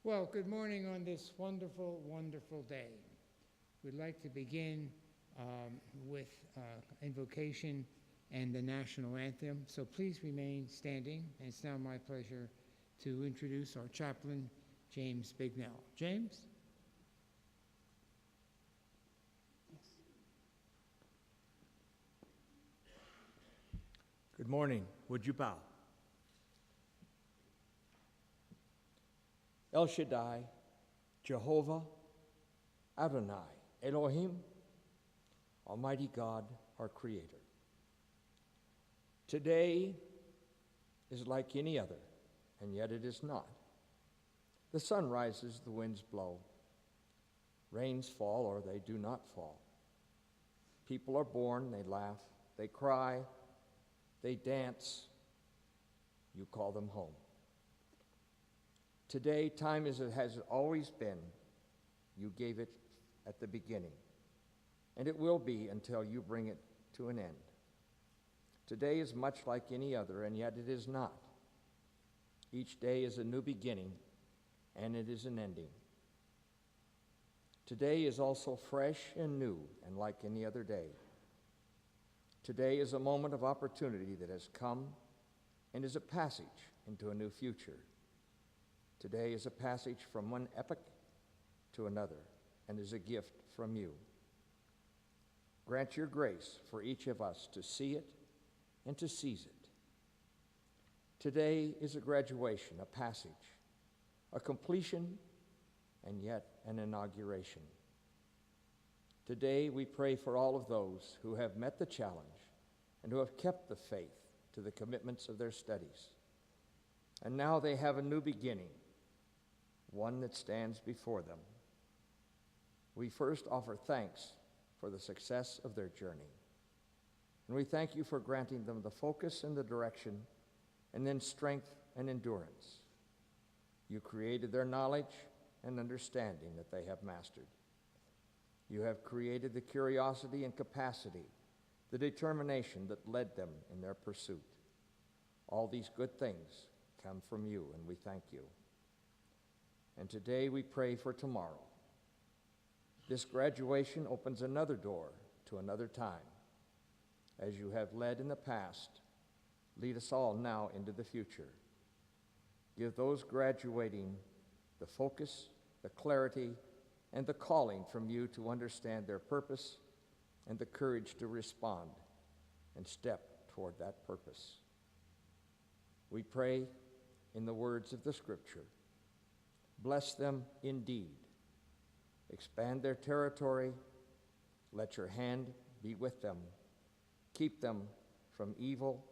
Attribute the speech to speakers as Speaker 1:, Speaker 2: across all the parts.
Speaker 1: Well, good morning on this wonderful, wonderful day. We'd like to begin with invocation and the national anthem. So please remain standing. And it's now my pleasure to introduce our chaplain, James Bignell. James?
Speaker 2: Good morning. Would you bow? El Shaddai, Jehovah, Adonai, Elohim, Almighty God, our Creator. Today is like any other, and yet it is not. The sun rises, the winds blow. Rains fall or they do not fall. People are born, they laugh, they cry, they dance. You call them home. Today, time as it has always been. You gave it at the beginning, and it will be until you bring it to an end. Today is much like any other, and yet it is not. Each day is a new beginning, and it is an ending. Today is also fresh and new, and like any other day. Today is a moment of opportunity that has come and is a passage into a new future. Today is a passage from one epoch to another and is a gift from you. Grant your grace for each of us to see it and to seize it. Today is a graduation, a passage, a completion, and yet an inauguration. Today we pray for all of those who have met the challenge and who have kept the faith to the commitments of their studies. And now they have a new beginning, one that stands before them. We first offer thanks for the success of their journey. And we thank you for granting them the focus and the direction, and then strength and endurance. You created their knowledge and understanding that they have mastered. You have created the curiosity and capacity, the determination that led them in their pursuit. All these good things come from you, and we thank you. And today we pray for tomorrow. This graduation opens another door to another time. As you have led in the past, lead us all now into the future. Give those graduating the focus, the clarity, and the calling from you to understand their purpose and the courage to respond and step toward that purpose. We pray in the words of the Scripture. Bless them indeed. Expand their territory. Let your hand be with them. Keep them from evil,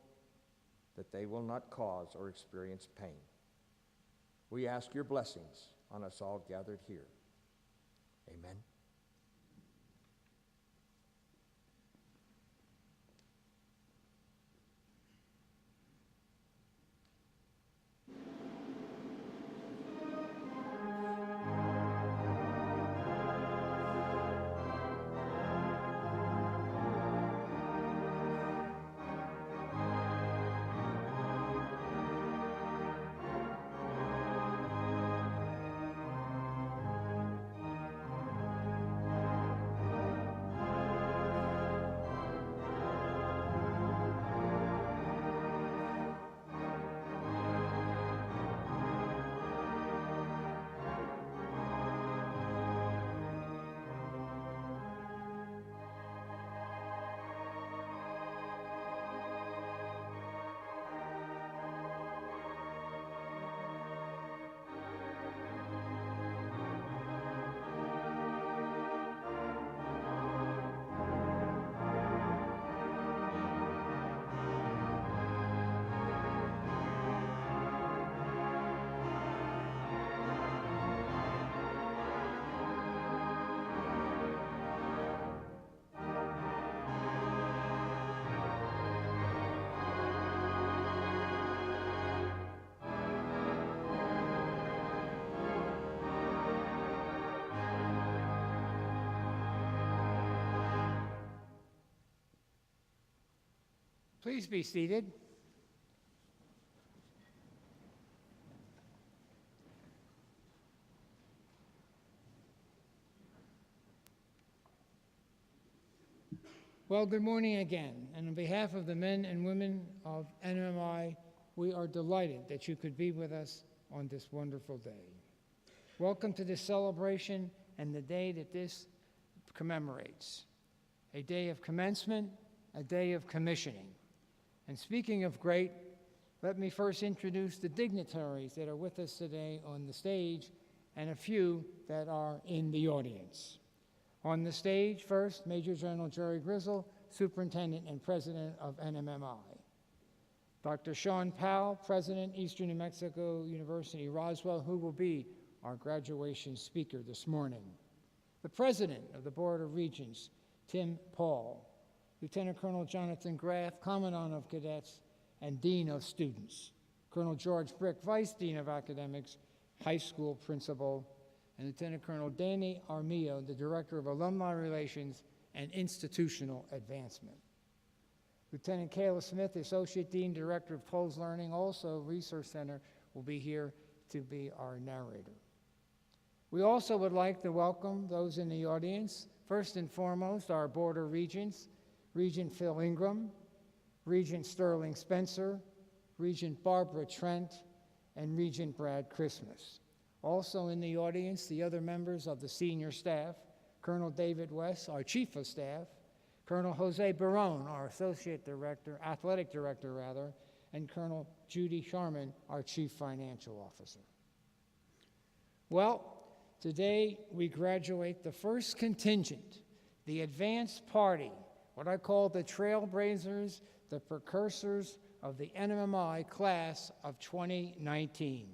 Speaker 2: that they will not cause or experience pain. We ask your blessings on us all gathered here. Amen.
Speaker 1: Please be seated. Well, good morning again, and on behalf of the men and women of NMI, we are delighted that you could be with us on this wonderful day. Welcome to this celebration and the day that this commemorates. A day of commencement, a day of commissioning. And speaking of great, let me first introduce the dignitaries that are with us today on the stage and a few that are in the audience. On the stage, first, Major General Jerry Grizzle, Superintendent and President of NMMI. Dr. Sean Powell, President, Eastern New Mexico University, Roswell, who will be our graduation speaker this morning. The President of the Board of Regents, Tim Paul. Lieutenant Colonel Jonathan Graff, Commandant of Cadets and Dean of Students. Colonel George Brick, Vice Dean of Academics, High School Principal, and Lieutenant Colonel Danny Armillo, the Director of Alumni Relations and Institutional Advancement. Lieutenant Kayla Smith, Associate Dean, Director of Closed Learning, also Research Center, will be here to be our narrator. We also would like to welcome those in the audience. First and foremost, our Board of Regents, Regent Phil Ingram, Regent Sterling Spencer, Regent Barbara Trent, and Regent Brad Christmas. Also in the audience, the other members of the senior staff, Colonel David West, our Chief of Staff, Colonel Jose Barone, our Associate Director, Athletic Director rather, and Colonel Judy Sharman, our Chief Financial Officer. Well, today we graduate the first contingent, the advanced party, what I call the trailblazers, the precursors of the NMMI class of 2019.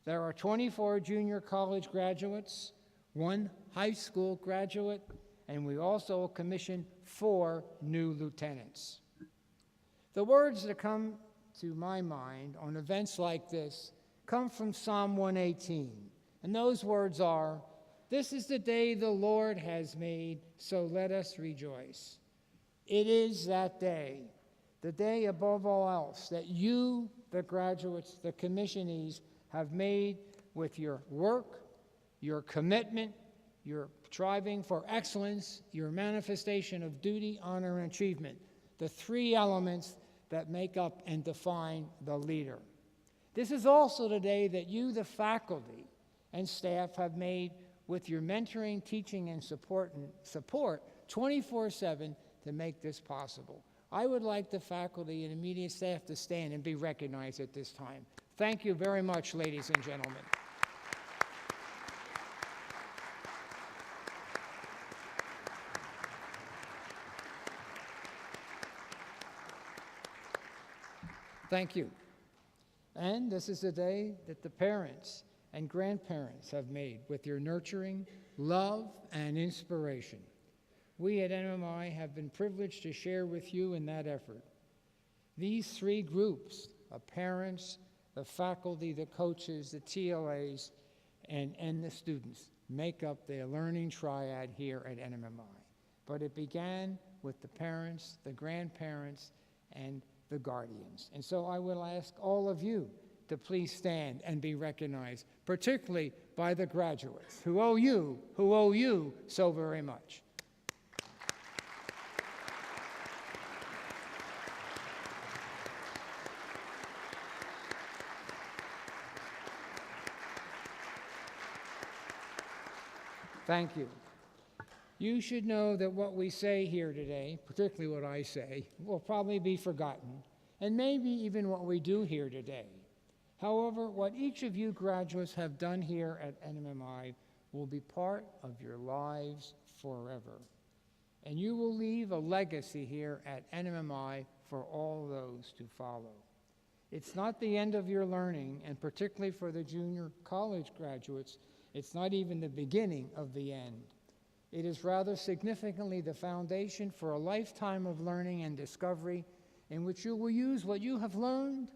Speaker 1: There are 24 junior college graduates, 1 high school graduate, and we also commissioned 4 new lieutenants. The words that come to my mind on events like this come from Psalm 118, and those words are, "This is the day the Lord has made, so let us rejoice." It is that day, the day above all else, that you, the graduates, the commissionees, have made with your work, your commitment, your striving for excellence, your manifestation of duty, honor, and achievement, the 3 elements that make up and define the leader. This is also the day that you, the faculty and staff, have made with your mentoring, teaching, and support 24/7 to make this possible. I would like the faculty and immediate staff to stand and be recognized at this time. Thank you very much, ladies and gentlemen. Thank you. And this is the day that the parents and grandparents have made with your nurturing, love, and inspiration. We at NMI have been privileged to share with you in that effort. These 3 groups of parents, the faculty, the coaches, the TLAs, and the students make up the learning triad here at NMMI. But it began with the parents, the grandparents, and the guardians. And so I will ask all of you to please stand and be recognized, particularly by the graduates who owe you so very much. Thank you. You should know that what we say here today, particularly what I say, will probably be forgotten, and maybe even what we do here today. However, what each of you graduates have done here at NMMI will be part of your lives forever. And you will leave a legacy here at NMMI for all those to follow. It's not the end of your learning, and particularly for the junior college graduates, it's not even the beginning of the end. It is rather significantly the foundation for a lifetime of learning and discovery in which you will use what you have learned,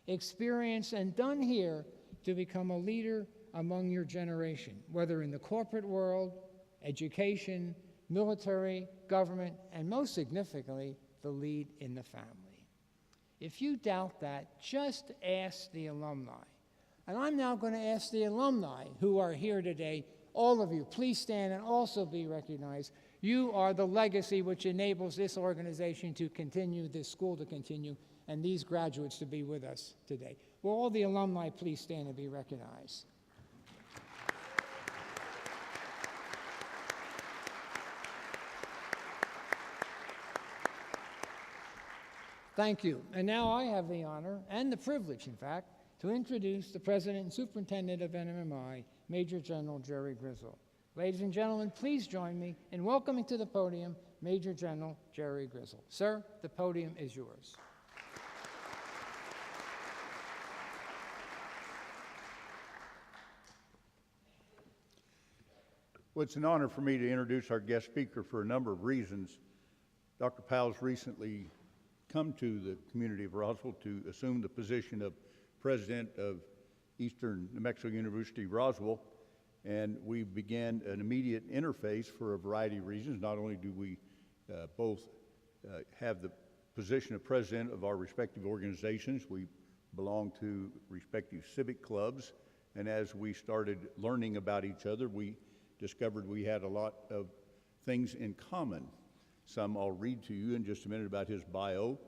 Speaker 1: experienced, and done here to become a leader among your generation, whether in the corporate world, education, military, government, and most significantly, the lead in the family. If you doubt that, just ask the alumni. And I'm now going to ask the alumni who are here today, all of you, please stand and also be recognized. You are the legacy which enables this organization to continue, this school to continue, and these graduates to be with us today. Will all the alumni please stand and be recognized? Thank you. And now I have the honor and the privilege, in fact, to introduce the President and Superintendent of NMMI, Major General Jerry Grizzle. Ladies and gentlemen, please join me in welcoming to the podium Major General Jerry Grizzle. Sir, the podium is yours.
Speaker 3: Well, it's an honor for me to introduce our guest speaker for a number of reasons. Dr. Powell's recently come to the community of Roswell to assume the position of president of Eastern New Mexico University, Roswell, and we began an immediate interface for a variety of reasons. Not only do we both have the position of president of our respective organizations, we belong to respective civic clubs, and as we started learning about each other, we discovered we had a lot of things in common. Some I'll read to you in just a minute about his bio,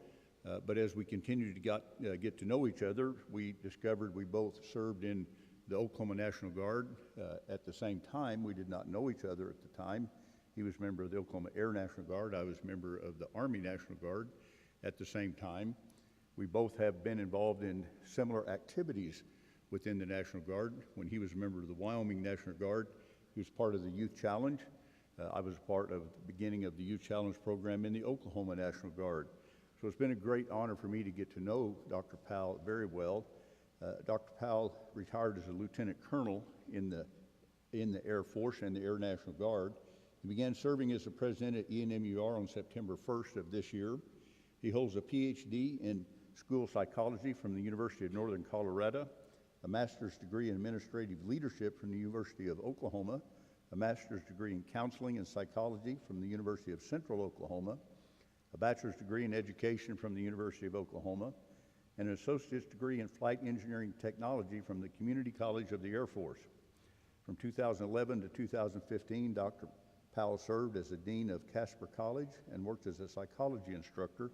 Speaker 3: but as we continued to get to know each other, we discovered we both served in the Oklahoma National Guard. At the same time, we did not know each other at the time. He was a member of the Oklahoma Air National Guard. I was a member of the Army National Guard at the same time. We both have been involved in similar activities within the National Guard. When he was a member of the Wyoming National Guard, he was part of the Youth Challenge. I was part of the beginning of the Youth Challenge program in the Oklahoma National Guard. So it's been a great honor for me to get to know Dr. Powell very well. Dr. Powell retired as a lieutenant colonel in the Air Force and the Air National Guard. He began serving as the president at ENMUR on September 1st of this year. He holds a PhD in school psychology from the University of Northern Colorado, a master's degree in administrative leadership from the University of Oklahoma, a master's degree in counseling and psychology from the University of Central Oklahoma, a bachelor's degree in education from the University of Oklahoma, and an associate's degree in flight engineering technology from the Community College of the Air Force. From 2011 to 2015, Dr. Powell served as the dean of Casper College and worked as a psychology instructor,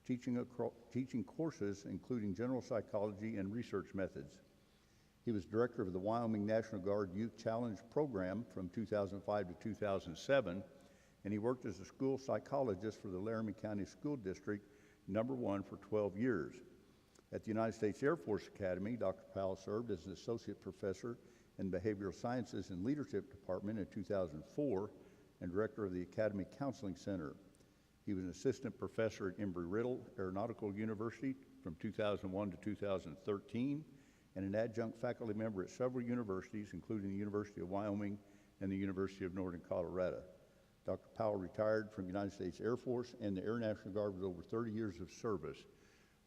Speaker 3: teaching courses including general psychology and research methods. He was director of the Wyoming National Guard Youth Challenge program from 2005 to 2007, and he worked as a school psychologist for the Laramie County School District #1 for 12 years. At the United States Air Force Academy, Dr. Powell served as an associate professor in Behavioral Sciences and Leadership Department in 2004 and director of the Academy Counseling Center. He was an assistant professor at Embry-Riddle Aeronautical University from 2001 to 2013 and an adjunct faculty member at several universities, including the University of Wyoming and the University of Northern Colorado. Dr. Powell retired from the United States Air Force and the Air National Guard with over 30 years of service.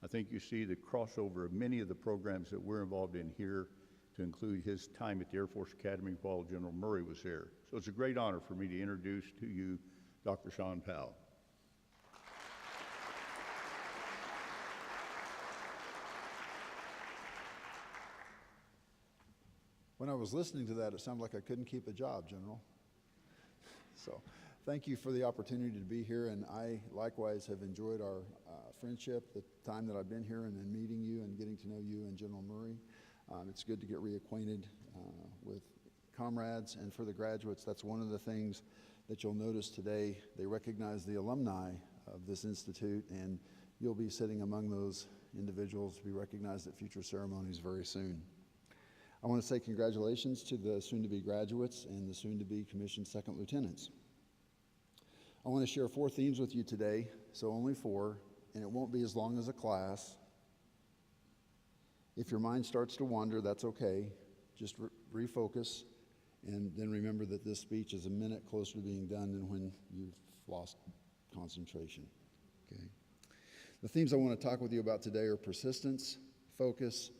Speaker 3: I think you see the crossover of many of the programs that we're involved in here to include his time at the Air Force Academy while General Murray was there. So it's a great honor for me to introduce to you Dr. Sean Powell.
Speaker 4: When I was listening to that, it sounded like I couldn't keep a job, General. So thank you for the opportunity to be here, and I likewise have enjoyed our friendship, the time that I've been here, and then meeting you and getting to know you and General Murray. It's good to get reacquainted with comrades, and for the graduates, that's one of the things that you'll notice today. They recognize the alumni of this institute, and you'll be sitting among those individuals to be recognized at future ceremonies very soon. I want to say congratulations to the soon-to-be graduates and the soon-to-be commissioned second lieutenants. I want to share 4 themes with you today, so only 4, and it won't be as long as a class. If your mind starts to wander, that's okay. Just refocus, and then remember that this speech is a minute closer to being done than when you've lost concentration. Okay. The themes I want to talk with you about today are persistence, focus,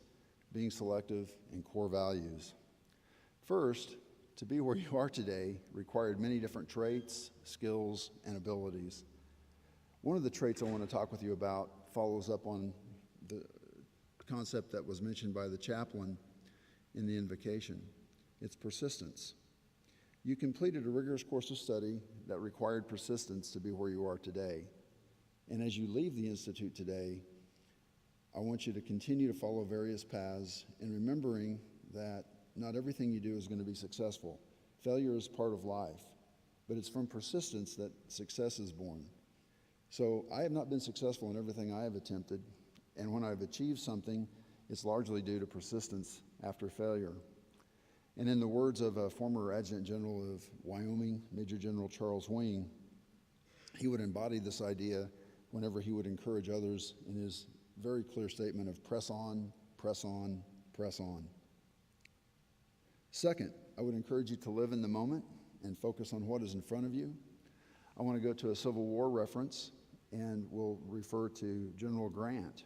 Speaker 4: being selective, and core values. First, to be where you are today required many different traits, skills, and abilities. One of the traits I want to talk with you about follows up on the concept that was mentioned by the chaplain in the invocation. It's persistence. You completed a rigorous course of study that required persistence to be where you are today. And as you leave the Institute today, I want you to continue to follow various paths and remembering that not everything you do is going to be successful. Failure is part of life, but it's from persistence that success is born. So I have not been successful in everything I have attempted, and when I've achieved something, it's largely due to persistence after failure. And in the words of a former Adjutant General of Wyoming, Major General Charles Wing, he would embody this idea whenever he would encourage others in his very clear statement of press on, press on, press on. Second, I would encourage you to live in the moment and focus on what is in front of you. I want to go to a Civil War reference, and we'll refer to General Grant.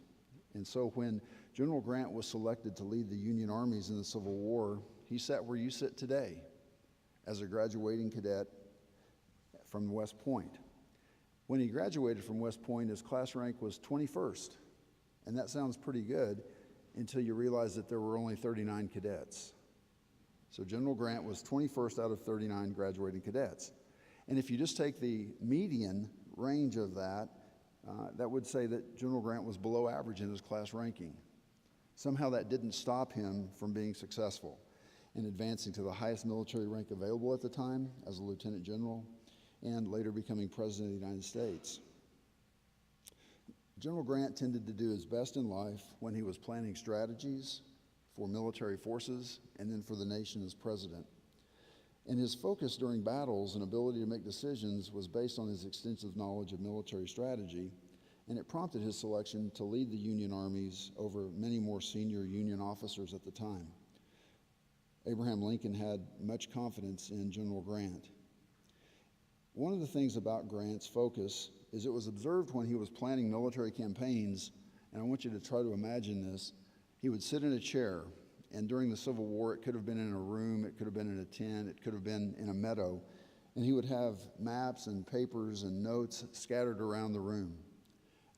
Speaker 4: And so when General Grant was selected to lead the Union armies in the Civil War, he sat where you sit today as a graduating cadet from West Point. When he graduated from West Point, his class rank was 21st, and that sounds pretty good until you realize that there were only 39 cadets. So General Grant was 21st out of 39 graduating cadets. And if you just take the median range of that, that would say that General Grant was below average in his class ranking. Somehow that didn't stop him from being successful and advancing to the highest military rank available at the time as a lieutenant general and later becoming president of the United States. General Grant tended to do his best in life when he was planning strategies for military forces and then for the nation as president. And his focus during battles and ability to make decisions was based on his extensive knowledge of military strategy, and it prompted his selection to lead the Union armies over many more senior Union officers at the time. Abraham Lincoln had much confidence in General Grant. One of the things about Grant's focus is it was observed when he was planning military campaigns, and I want you to try to imagine this. He would sit in a chair, and during the Civil War, it could have been in a room, it could have been in a tent, it could have been in a meadow, and he would have maps and papers and notes scattered around the room.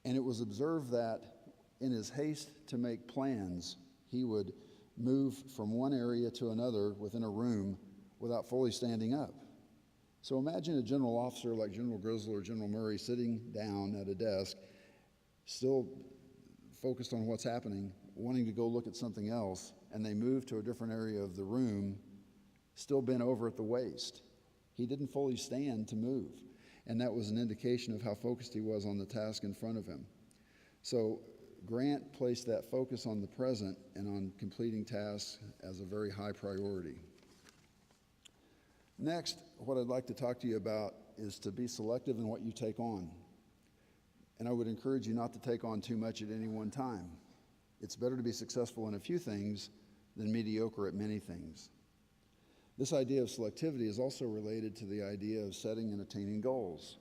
Speaker 4: And it was observed that in his haste to make plans, he would move from one area to another within a room without fully standing up. So imagine a general officer like General Grizzle or General Murray sitting down at a desk, still focused on what's happening, wanting to go look at something else, and they move to a different area of the room, still bent over at the waist. He didn't fully stand to move, and that was an indication of how focused he was on the task in front of him. So Grant placed that focus on the present and on completing tasks as a very high priority. Next, what I'd like to talk to you about is to be selective in what you take on. And I would encourage you not to take on too much at any one time. It's better to be successful in a few things than mediocre at many things. This idea of selectivity is also related to the idea of setting and attaining goals.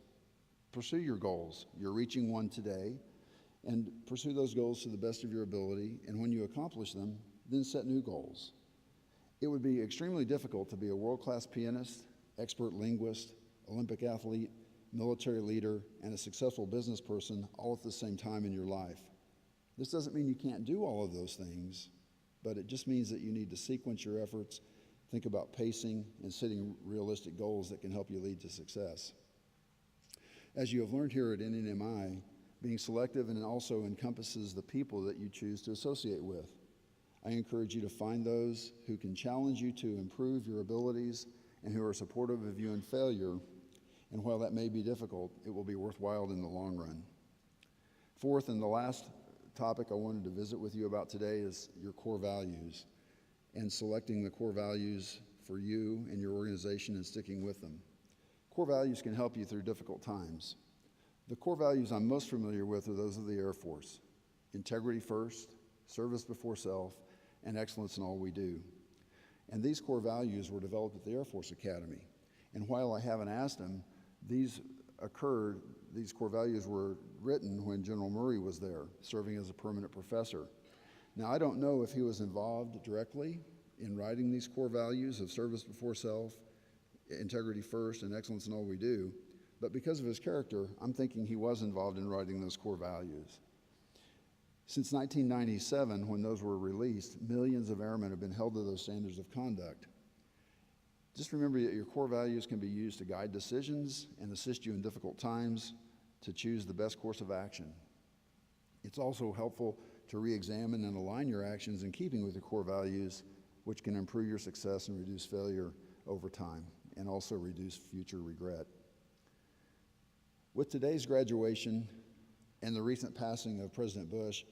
Speaker 4: Pursue your goals. You're reaching one today, and pursue those goals to the best of your ability, and when you accomplish them, then set new goals. It would be extremely difficult to be a world-class pianist, expert linguist, Olympic athlete, military leader, and a successful business person all at the same time in your life. This doesn't mean you can't do all of those things, but it just means that you need to sequence your efforts, think about pacing, and setting realistic goals that can help you lead to success. As you have learned here at NNMI, being selective and also encompasses the people that you choose to associate with. I encourage you to find those who can challenge you to improve your abilities and who are supportive of you in failure, and while that may be difficult, it will be worthwhile in the long run. Fourth, and the last topic I wanted to visit with you about today is your core values and selecting the core values for you and your organization and sticking with them. Core values can help you through difficult times. The core values I'm most familiar with are those of the Air Force: integrity first, service before self, and excellence in all we do. And these core values were developed at the Air Force Academy. And while I haven't asked him, these core values were written when General Murray was there, serving as a permanent professor. Now, I don't know if he was involved directly in writing these core values of service before self, integrity first, and excellence in all we do, but because of his character, I'm thinking he was involved in writing those core values. Since 1997, when those were released, millions of airmen have been held to those standards of conduct. Just remember that your core values can be used to guide decisions and assist you in difficult times to choose the best course of action. It's also helpful to re-examine and align your actions in keeping with your core values, which can improve your success and reduce failure over time, and also reduce future regret. With today's graduation and the recent passing of President Bush,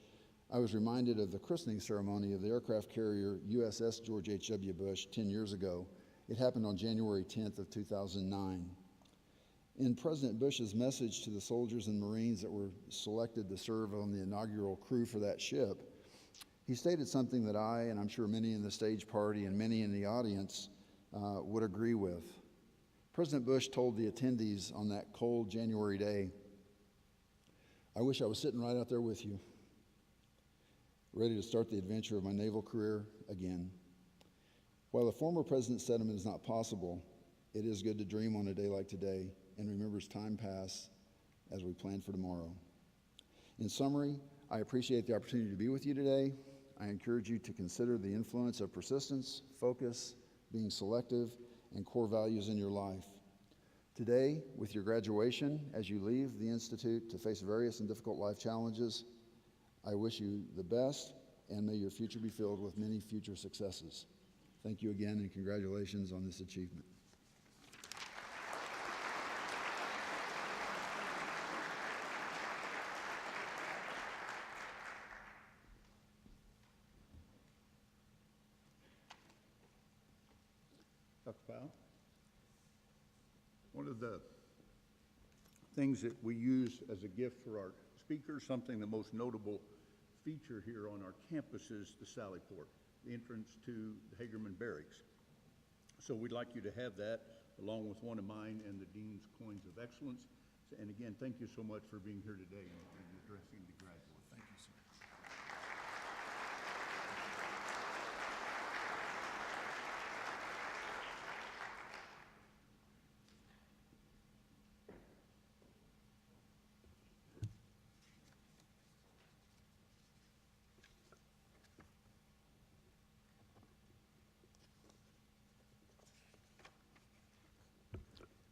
Speaker 4: I was reminded of the christening ceremony of the aircraft carrier USS George H.W. Bush 10 years ago. It happened on January 10th of 2009. In President Bush's message to the soldiers and Marines that were selected to serve on the inaugural crew for that ship, he stated something that I, and I'm sure many in the stage party and many in the audience, would agree with. President Bush told the attendees on that cold January day, "I wish I was sitting right out there with you, ready to start the adventure of my naval career again." While the former president's sentiment is not possible, it is good to dream on a day like today and remember as time passes as we plan for tomorrow. In summary, I appreciate the opportunity to be with you today. I encourage you to consider the influence of persistence, focus, being selective, and core values in your life. Today, with your graduation, as you leave the Institute to face various and difficult life challenges, I wish you the best, and may your future be filled with many future successes. Thank you again, and congratulations on this achievement.
Speaker 3: Dr. Powell? One of the things that we use as a gift for our speakers, something the most notable feature here on our campus is the Sally Port, the entrance to the Hagerman Barracks. So we'd like you to have that along with one of mine and the Dean's Coins of Excellence. And again, thank you so much for being here today and addressing the graduates. Thank you, sir.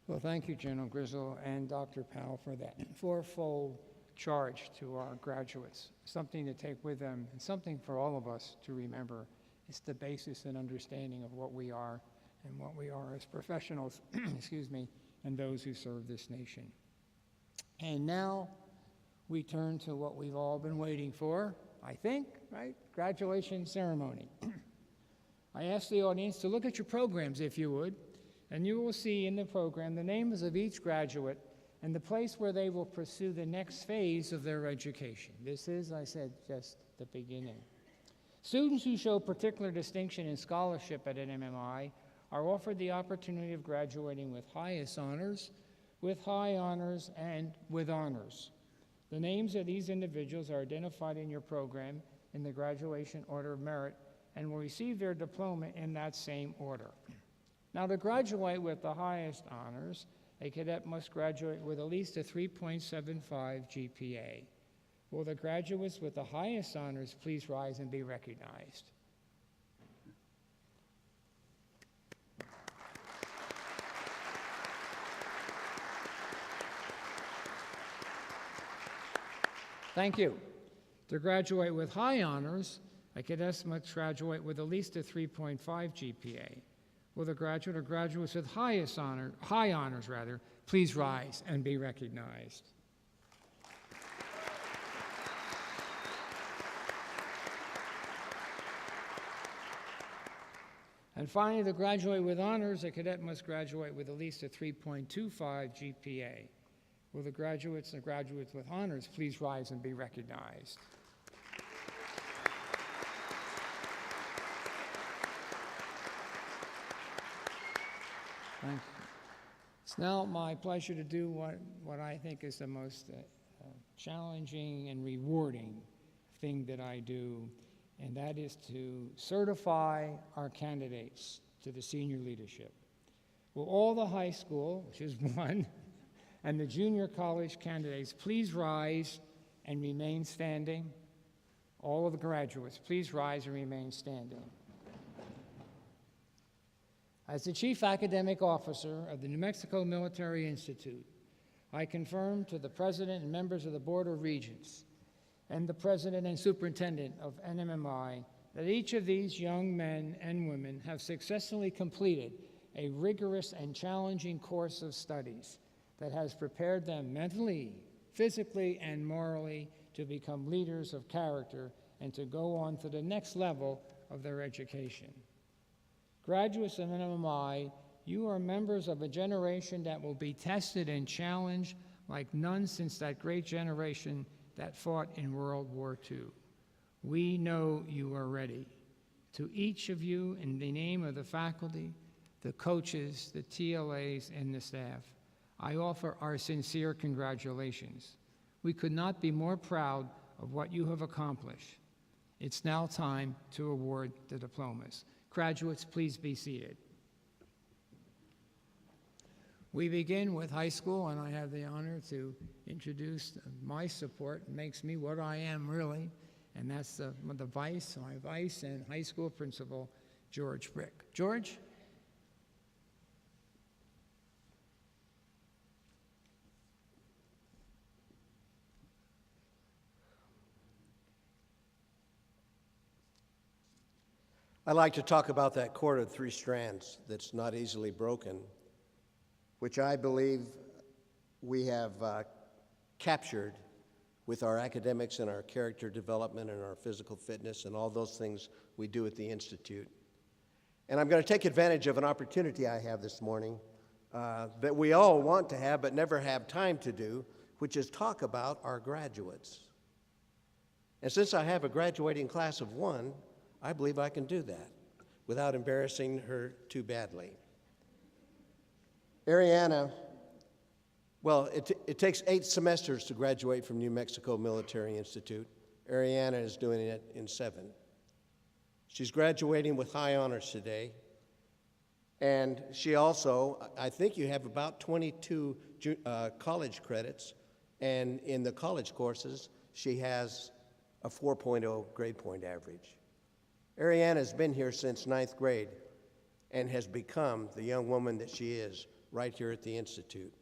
Speaker 1: Well, thank you, General Grizzle and Dr. Powell, for that fourfold charge to our graduates, something to take with them and something for all of us to remember. It's the basis and understanding of what we are and what we are as professionals, excuse me, and those who serve this nation. And now we turn to what we've all been waiting for, I think, right? Graduation ceremony. I ask the audience to look at your programs, if you would, and you will see in the program the names of each graduate and the place where they will pursue the next phase of their education. This is, I said, just the beginning. Students who show particular distinction in scholarship at NMMI are offered the opportunity of graduating with highest honors, with high honors, and with honors. The names of these individuals are identified in your program in the graduation order of merit and will receive their diploma in that same order. Now, to graduate with the highest honors, a cadet must graduate with at least a 3.75 GPA. Will the graduates with the highest honors please rise and be recognized? Thank you. To graduate with high honors, a cadet must graduate with at least a 3.5 GPA. Will the graduate or graduates with high honors, please rise and be recognized. And finally, to graduate with honors, a cadet must graduate with at least a 3.25 GPA. Will the graduates and graduates with honors please rise and be recognized? Thank you. It's now my pleasure to do what I think is the most challenging and rewarding thing that I do, and that is to certify our candidates to the senior leadership. Will all the high school, which is one, and the junior college candidates please rise and remain standing? All of the graduates, please rise and remain standing. As the Chief Academic Officer of the New Mexico Military Institute, I confirm to the President and members of the Board of Regents and the President and Superintendent of NMMI that each of these young men and women have successfully completed a rigorous and challenging course of studies that has prepared them mentally, physically, and morally to become leaders of character and to go on to the next level of their education. Graduates of NMMI, you are members of a generation that will be tested and challenged like none since that great generation that fought in World War II. We know you are ready. To each of you, in the name of the faculty, the coaches, the TLAs, and the staff, I offer our sincere congratulations. We could not be more proud of what you have accomplished. It's now time to award the diplomas. Graduates, please be seated. We begin with high school, and I have the honor to introduce my support. It makes me what I am, really, and that's my vice and high school principal, George Brick. George?
Speaker 5: I'd like to talk about that cord of three strands that's not easily broken, which I believe we have captured with our academics and our character development and our physical fitness and all those things we do at the Institute. And I'm going to take advantage of an opportunity I have this morning that we all want to have but never have time to do, which is talk about our graduates. And since I have a graduating class of one, I believe I can do that without embarrassing her too badly. Ariana, well, it takes 8 semesters to graduate from New Mexico Military Institute. Ariana is doing it in 7. She's graduating with high honors today. And she also, I think you have about 22 college credits. And in the college courses, she has a 4.0 grade point average. Ariana has been here since 9th grade and has become the young woman that she is right here at the Institute.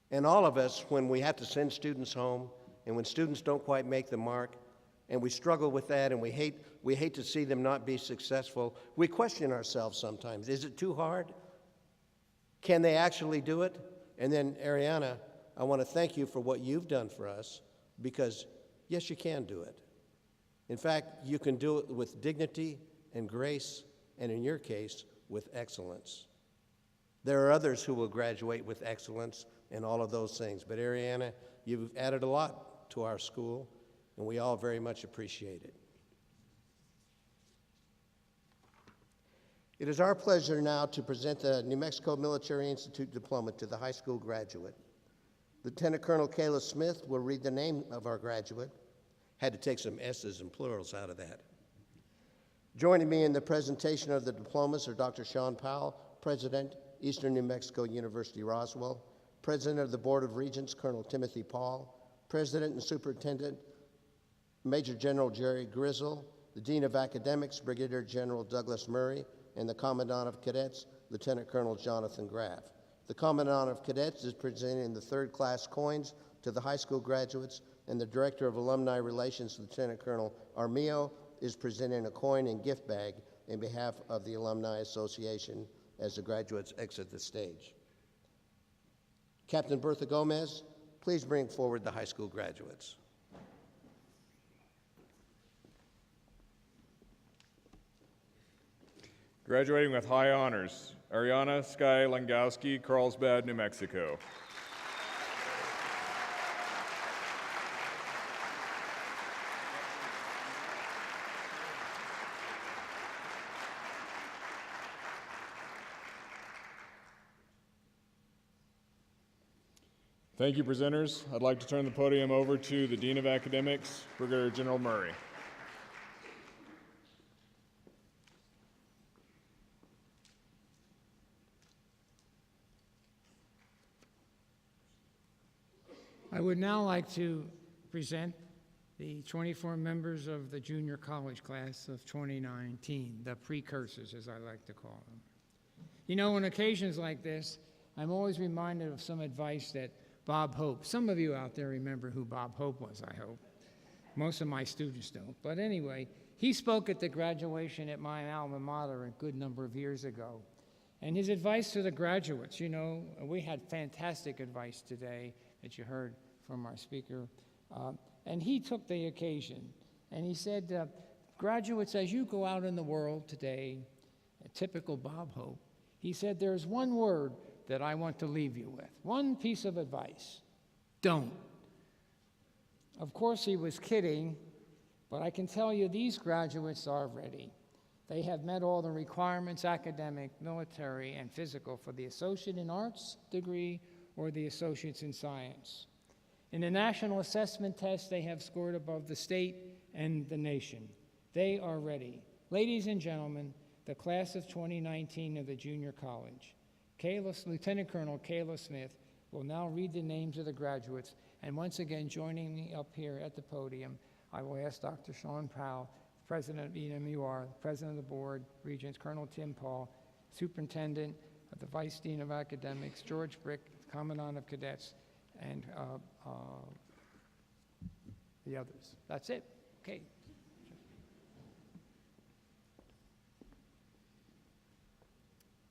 Speaker 5: And all of us, when we have to send students home and when students don't quite make the mark, and we struggle with that and we hate to see them not be successful, we question ourselves sometimes. Is it too hard? Can they actually do it? And then, Ariana, I want to thank you for what you've done for us, because yes, you can do it. In fact, you can do it with dignity and grace, and in your case, with excellence. There are others who will graduate with excellence and all of those things, but Ariana, you've added a lot to our school, and we all very much appreciate it. It is our pleasure now to present the New Mexico Military Institute diploma to the high school graduate. Lieutenant Colonel Kayla Smith will read the name of our graduate. Had to take some S's and plurals out of that. Joining me in the presentation of the diplomas are Dr. Sean Powell, President, Eastern New Mexico University, Roswell, President of the Board of Regents, Colonel Timothy Paul, President and Superintendent, Major General Jerry Grizzle, the Dean of Academics, Brigadier General Douglas Murray, and the Commandant of Cadets, Lieutenant Colonel Jonathan Graff. The Commandant of Cadets is presenting the third-class coins to the high school graduates, and the Director of Alumni Relations, Lieutenant Colonel Armillo, is presenting a coin and gift bag in behalf of the Alumni Association as the graduates exit the stage. Captain Bertha Gomez, please bring forward the high school graduates.
Speaker 6: Graduating with high honors, Ariana Sky Langowski, Carlsbad, New Mexico. Thank you, presenters. I'd like to turn the podium over to the Dean of Academics, Brigadier General Murray.
Speaker 1: I would now like to present the 24 members of the junior college class of 2019, the precursors, as I like to call them. You know, on occasions like this, I'm always reminded of some advice that Bob Hope, some of you out there remember who Bob Hope was, I hope. Most of my students don't. But anyway, he spoke at the graduation at my alma mater a good number of years ago. And his advice to the graduates, you know, we had fantastic advice today that you heard from our speaker. And he took the occasion and he said, graduates, as you go out in the world today, a typical Bob Hope, he said, there's one word that I want to leave you with, one piece of advice: don't. Of course, he was kidding, but I can tell you these graduates are ready. They have met all the requirements, academic, military, and physical, for the Associate in Arts degree or the Associates in Science. In the national assessment test, they have scored above the state and the nation. They are ready. Ladies and gentlemen, the class of 2019 of the junior college. Lieutenant Colonel Kayla Smith will now read the names of the graduates, and once again, joining me up here at the podium, I will ask Dr. Sean Powell, President of EMUR, President of the Board, Regents, Colonel Tim Paul, Superintendent, the Vice Dean of Academics, George Brick, Commandant of Cadets, and the others. That's it. Okay.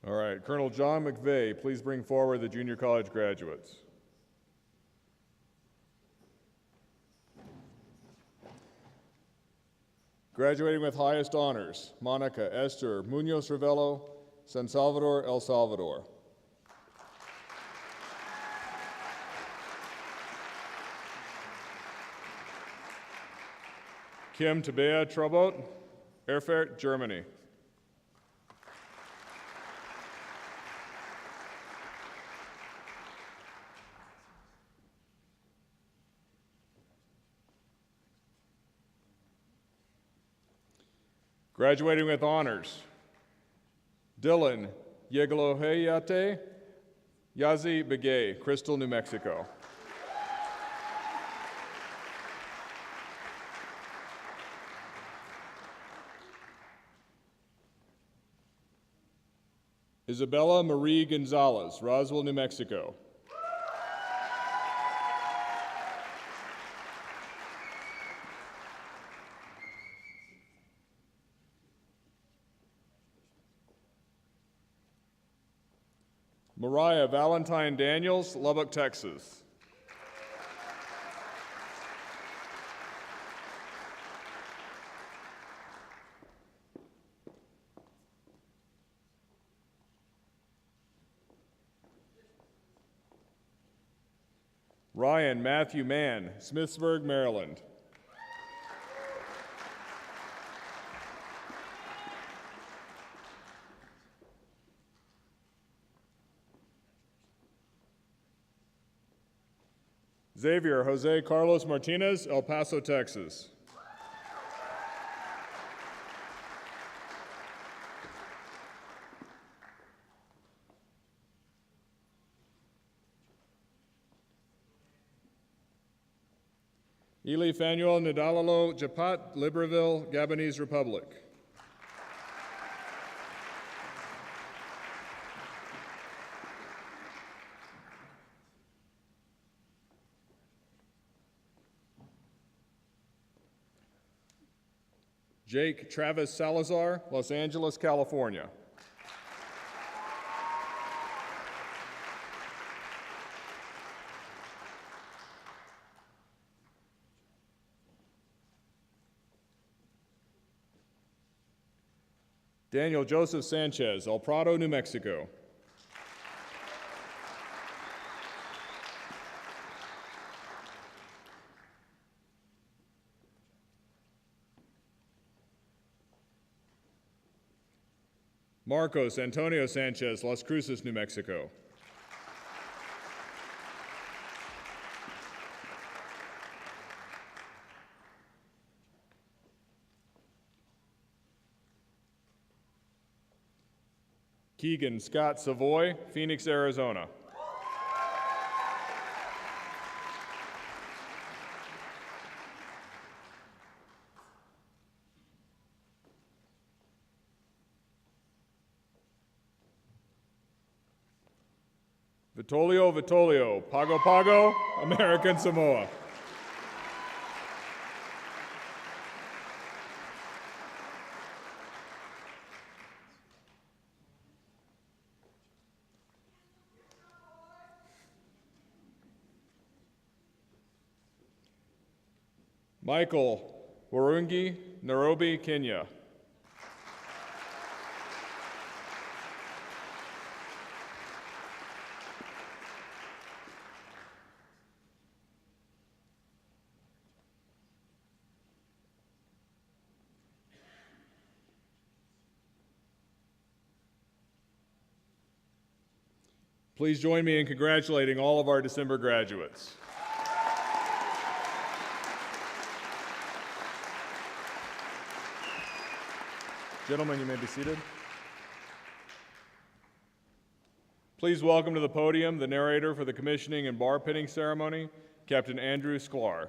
Speaker 6: All right, Colonel John McVeigh, please bring forward the junior college graduates. Graduating with highest honors, Monica Esther Munoz Ravello, San Salvador, El Salvador. Kim Tabea Trobot, Erfurt, Germany. Graduating with honors, Dylan Yegaloheyate Yazi Begay, Crystal, New Mexico. Isabella Marie Gonzalez, Roswell, New Mexico. Mariah Valentine Daniels, Lubbock, Texas. Ryan Matthew Mann, Smithsburg, Maryland. Xavier Jose Carlos Martinez, El Paso, Texas. Eli Fanuel Nadalalo Japat, Libreville, Gabonese Republic. Jake Travis Salazar, Los Angeles, California. Daniel Joseph Sanchez, El Prado, New Mexico. Marcos Antonio Sanchez, Las Cruces, New Mexico. Keegan Scott Savoy, Phoenix, Arizona. Vitolio Vitolio, Pago Pago, American Samoa. Michael Warungi, Nairobi, Kenya. Please join me in congratulating all of our December graduates. Gentlemen, you may be seated. Please welcome to the podium the narrator for the commissioning and bar pinning ceremony, Captain Andrew Sklar.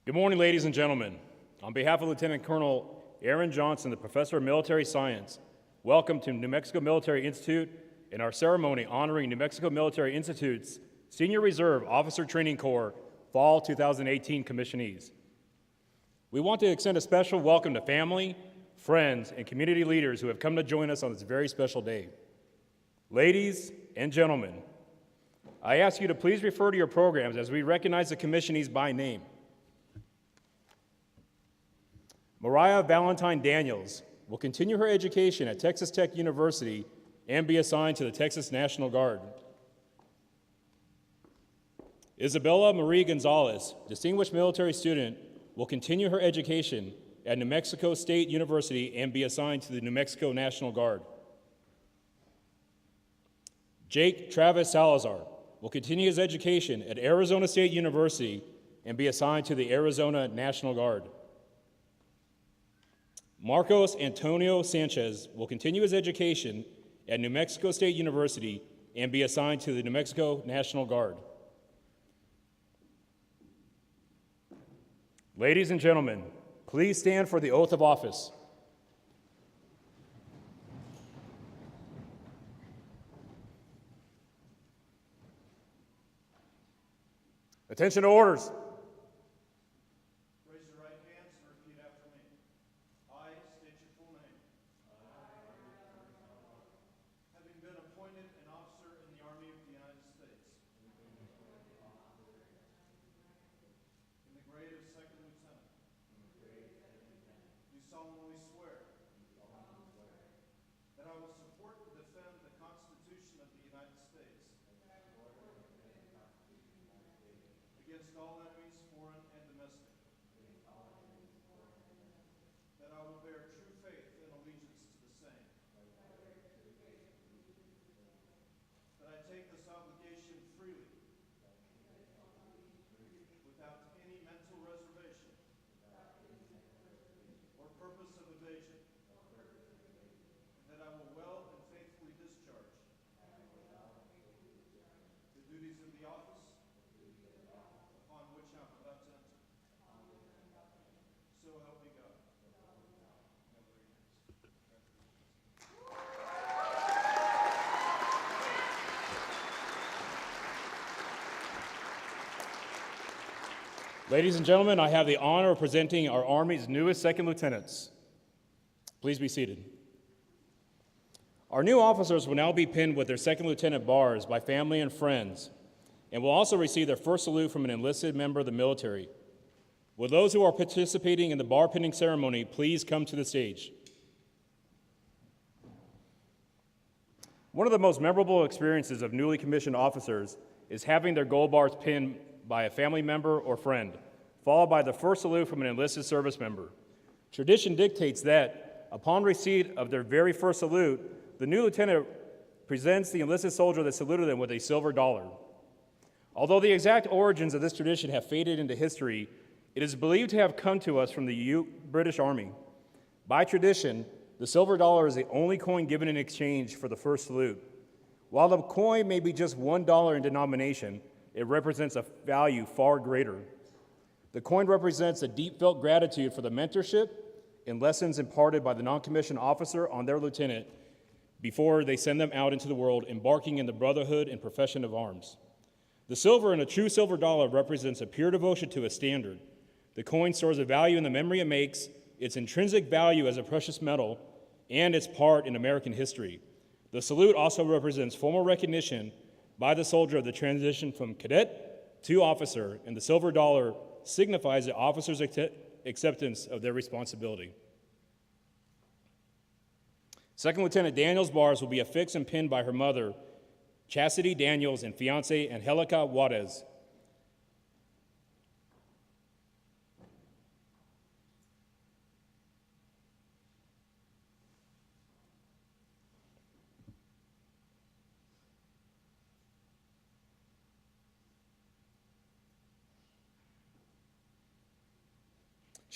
Speaker 7: Good morning, ladies and gentlemen. On behalf of Lieutenant Colonel Aaron Johnson, the Professor of Military Science, welcome to New Mexico Military Institute and our ceremony honoring New Mexico Military Institute's Senior Reserve Officer Training Corps Fall 2018 commissionees. We want to extend a special welcome to family, friends, and community leaders who have come to join us on this very special day. Ladies and gentlemen, I ask you to please refer to your programs as we recognize the commissionees by name. Mariah Valentine Daniels will continue her education at Texas Tech University and be assigned to the Texas National Guard. Isabella Marie Gonzalez, distinguished military student, will continue her education at New Mexico State University and be assigned to the New Mexico National Guard. Jake Travis Salazar will continue his education at Arizona State University and be assigned to the Arizona National Guard. Marcos Antonio Sanchez will continue his education at New Mexico State University and be assigned to the New Mexico National Guard. Ladies and gentlemen, please stand for the oath of office. Attention to orders.
Speaker 8: Raise your right hands and repeat after me. I state your full name. Having been appointed an officer in the Army of the United States in the grade of second lieutenant, do solemnly swear that I will support and defend the Constitution of the United States against all enemies, foreign and domestic. That I will bear true faith and allegiance to the same. That I take this obligation freely, without any mental reservation or purpose of evasion. And that I will well and faithfully discharge the duties of the office upon which I'm about to enter. So help me God.
Speaker 7: Ladies and gentlemen, I have the honor of presenting our Army's newest second lieutenants. Please be seated. Our new officers will now be pinned with their second lieutenant bars by family and friends, and will also receive their first salute from an enlisted member of the military. Will those who are participating in the bar pinning ceremony please come to the stage? One of the most memorable experiences of newly commissioned officers is having their gold bars pinned by a family member or friend, followed by the first salute from an enlisted service member. Tradition dictates that, upon receipt of their very first salute, the new lieutenant presents the enlisted soldier that saluted them with a silver dollar. Although the exact origins of this tradition have faded into history, it is believed to have come to us from the British Army. By tradition, the silver dollar is the only coin given in exchange for the first salute. While the coin may be just $1 in denomination, it represents a value far greater. The coin represents a deep felt gratitude for the mentorship and lessons imparted by the non-commissioned officer on their lieutenant before they send them out into the world, embarking in the brotherhood and profession of arms. The silver in a true silver dollar represents a pure devotion to a standard. The coin stores a value in the memory it makes, its intrinsic value as a precious metal, and its part in American history. The salute also represents formal recognition by the soldier of the transition from cadet to officer, and the silver dollar signifies the officer's acceptance of their responsibility. Second Lieutenant Daniels' bars will be affixed and pinned by her mother, Chastity Daniels, and fiancé Angelica Juarez.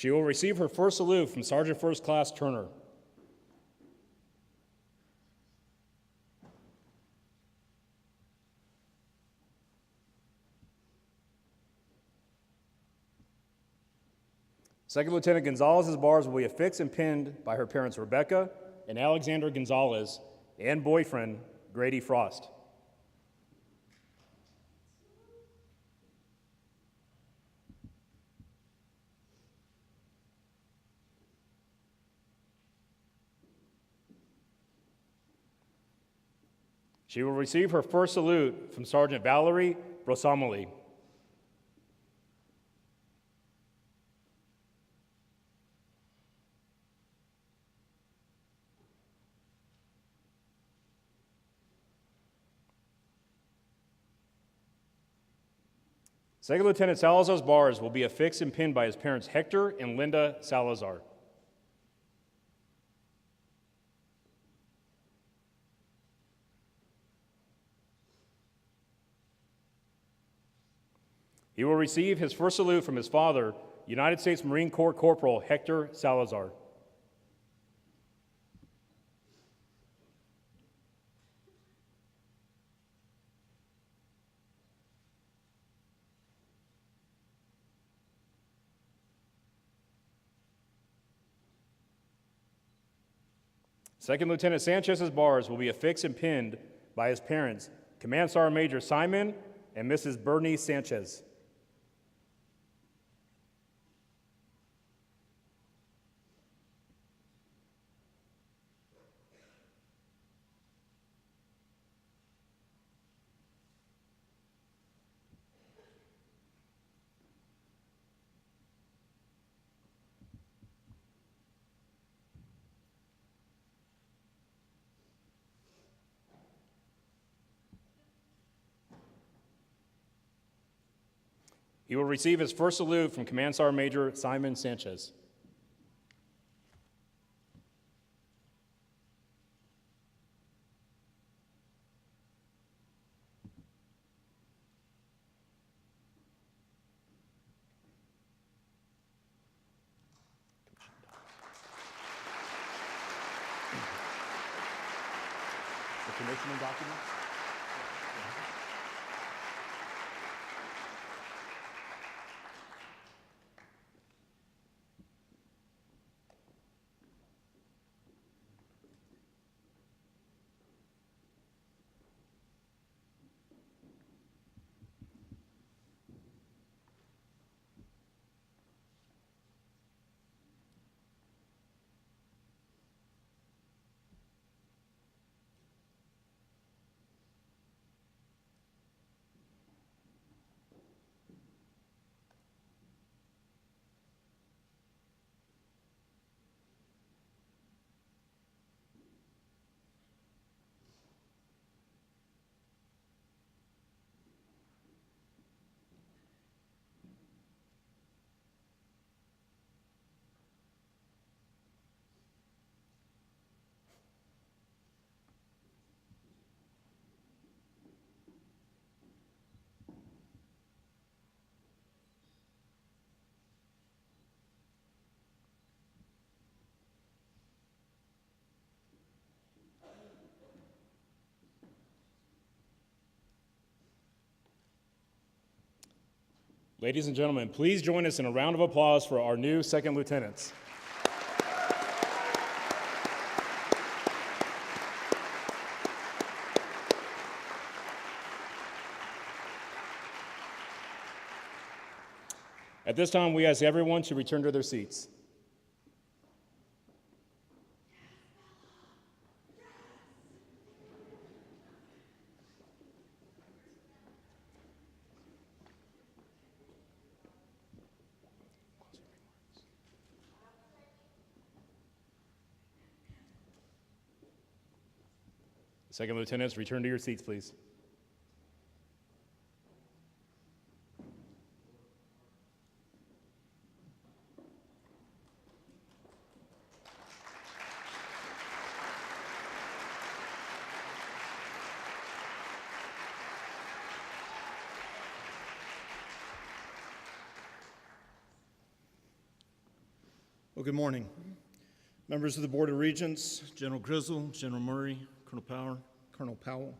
Speaker 7: She will receive her first salute from Sergeant First Class Turner. Second Lieutenant Gonzalez's bars will be affixed and pinned by her parents Rebecca and Alexander Gonzalez and boyfriend Grady Frost. She will receive her first salute from Sergeant Valerie Brosamoli. Second Lieutenant Salazar's bars will be affixed and pinned by his parents Hector and Linda Salazar. He will receive his first salute from his father, United States Marine Corps Corporal Hector Salazar. Second Lieutenant Sanchez's bars will be affixed and pinned by his parents, Command Sergeant Major Simon and Mrs. Bernice Sanchez. He will receive his first salute from Command Sergeant Major Simon Sanchez. The commissioning documents? Ladies and gentlemen, please join us in a round of applause for our new second lieutenants. At this time, we ask everyone to return to their seats. Second lieutenants, return to your seats, please.
Speaker 8: Well, good morning. Members of the Board of Regents, General Grizzle, General Murray, Colonel Powell,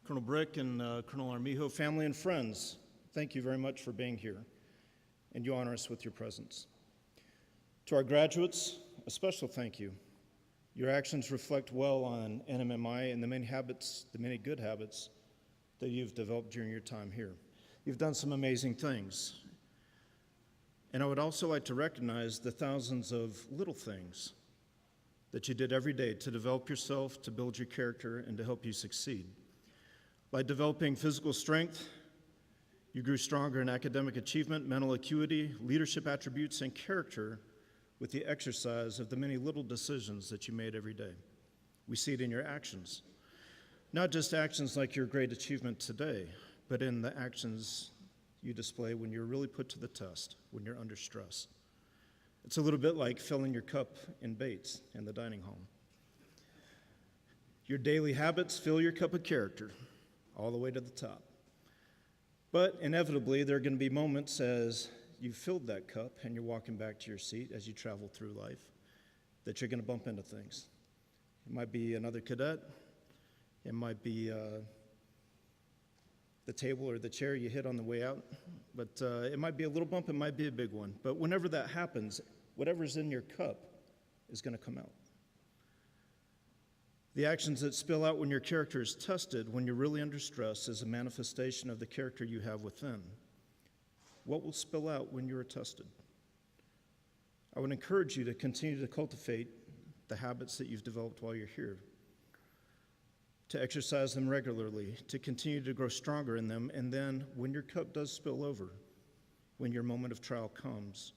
Speaker 8: Colonel Brick, and Colonel Armijo, family and friends, thank you very much for being here, and you honor us with your presence. To our graduates, a special thank you. Your actions reflect well on NMMI and the many good habits that you've developed during your time here. You've done some amazing things. And I would also like to recognize the thousands of little things that you did every day to develop yourself, to build your character, and to help you succeed. By developing physical strength, you grew stronger in academic achievement, mental acuity, leadership attributes, and character with the exercise of the many little decisions that you made every day. We see it in your actions. Not just actions like your great achievement today, but in the actions you display when you're really put to the test, when you're under stress. It's a little bit like filling your cup in Bates in the dining hall. Your daily habits fill your cup of character all the way to the top. But inevitably, there are going to be moments as you've filled that cup and you're walking back to your seat as you travel through life that you're going to bump into things. It might be another cadet. It might be the table or the chair you hit on the way out, but it might be a little bump, it might be a big one. But whenever that happens, whatever's in your cup is going to come out. The actions that spill out when your character is tested, when you're really under stress, is a manifestation of the character you have within. What will spill out when you are tested? I would encourage you to continue to cultivate the habits that you've developed while you're here, to exercise them regularly, to continue to grow stronger in them, and then when your cup does spill over, when your moment of trial comes,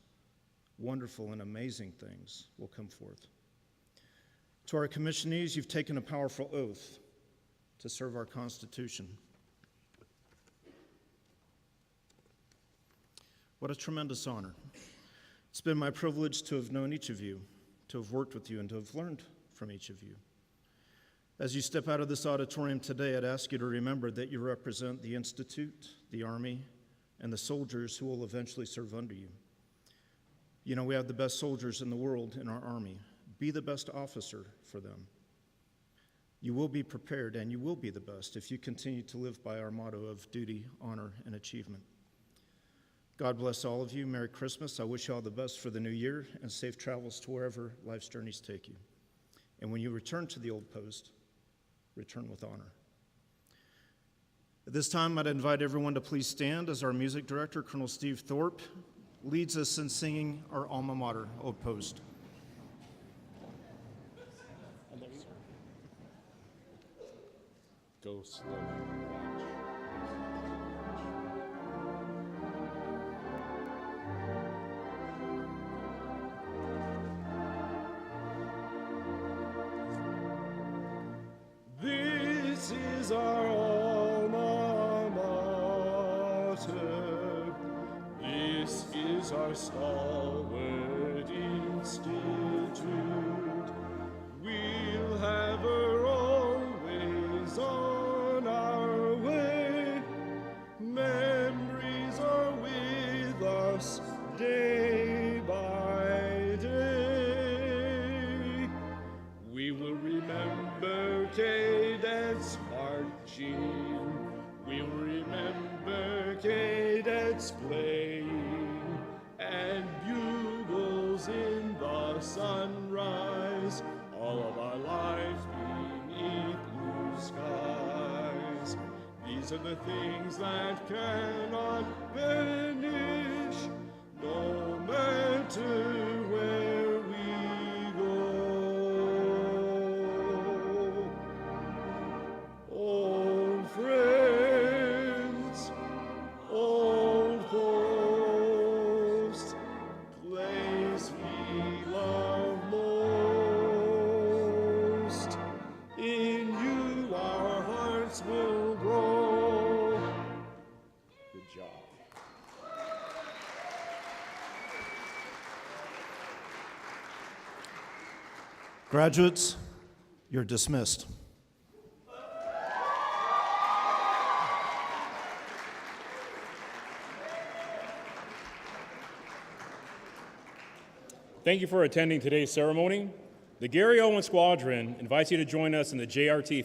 Speaker 8: wonderful and amazing things will come forth. To our commissionees, you've taken a powerful oath to serve our Constitution. What a tremendous honor. It's been my privilege to have known each of you, to have worked with you, and to have learned from each of you. As you step out of this auditorium today, I'd ask you to remember that you represent the Institute, the Army, and the soldiers who will eventually serve under you. You know, we have the best soldiers in the world in our Army. Be the best officer for them. You will be prepared and you will be the best if you continue to live by our motto of duty, honor, and achievement. God bless all of you. Merry Christmas. I wish you all the best for the new year and safe travels to wherever life's journeys take you. And when you return to the old post, return with honor. At this time, I'd invite everyone to please stand as our music director, Colonel Steve Thorpe, leads us in singing our alma mater, Old Post.
Speaker 6: Go slow.
Speaker 8: This is our alma mater. This is our stalwart institute. We'll have her always on our way. Memories are with us day by day. We will remember cadets marching. We'll remember cadets
Speaker 6: trumpets playing, and bugles in the sunrise, all of our lives beneath blue skies. These are the things that cannot vanish, no matter where we go. Old friends, old host, place we love most. In you our hearts will grow. Good job.
Speaker 8: Graduates, you're dismissed.
Speaker 7: Thank you for attending today's ceremony. The Gary Owen Squadron invites you to join us in the JRT